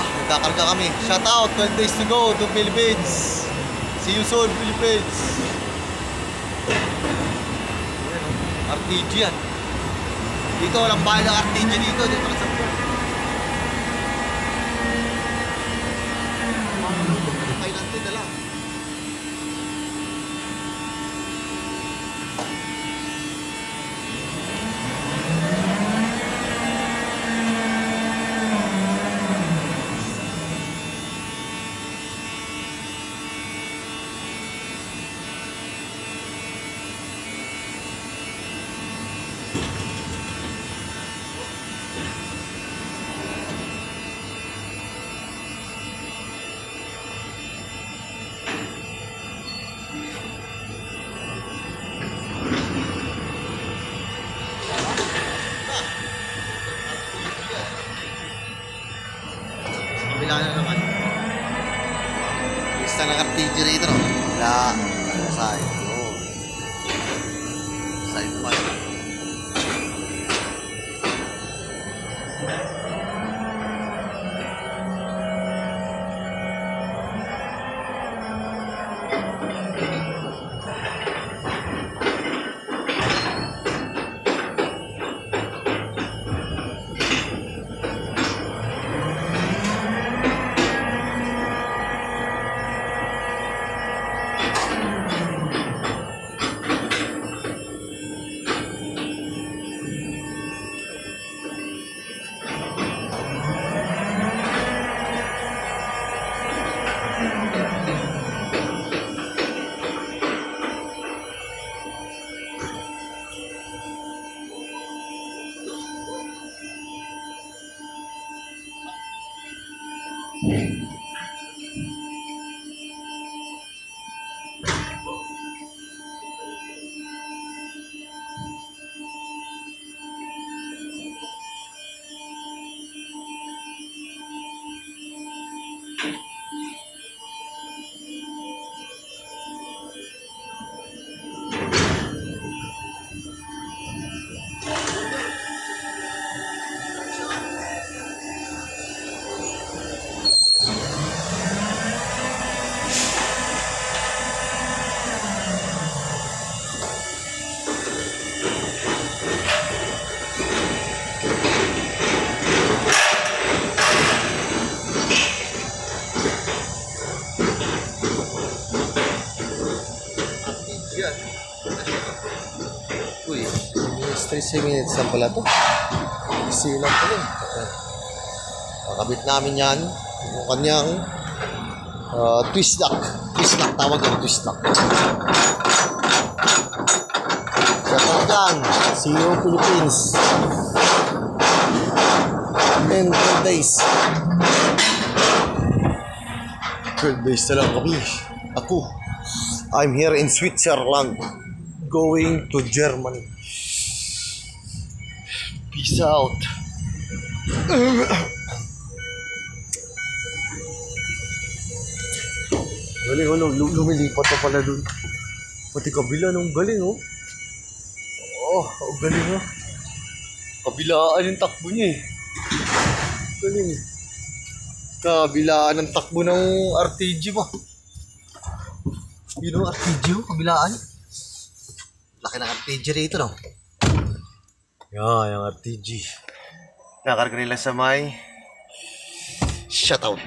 Nagkakarga kami. Shout out, 12 days to go to Philippines. See you soon, Philippines. RTG yan. Dito walang bahay ng RTG dito. Dito lang sa Puro. Kailan din na lang. Kabila na naman. Lista ng RTG rito, no? Kabila. Side. Oh. Side 5. Uy, 30 minutes lang pala to. Silang pala. Kakabit namin yan. Yung kanyang twist lock. Twist lock, tawag yung twist lock. Shout out dyan. See you Philippines. And 12 days. 12 days na lang kami. I'm here in Switzerland. Going to Germany. Peace out. Galing, lumilipat pa pala dun. Pati kabila nung galing, oh. Oh, galing, oh. Kabilaan yung takbo niya, eh. Galing. Kabilaan ng takbo ng RTG mo. Yun, RTG, oh. Kabilaan. Laki ng RTG rito, no? Yan, yung RTG. Nakarga nila sa may shoutout.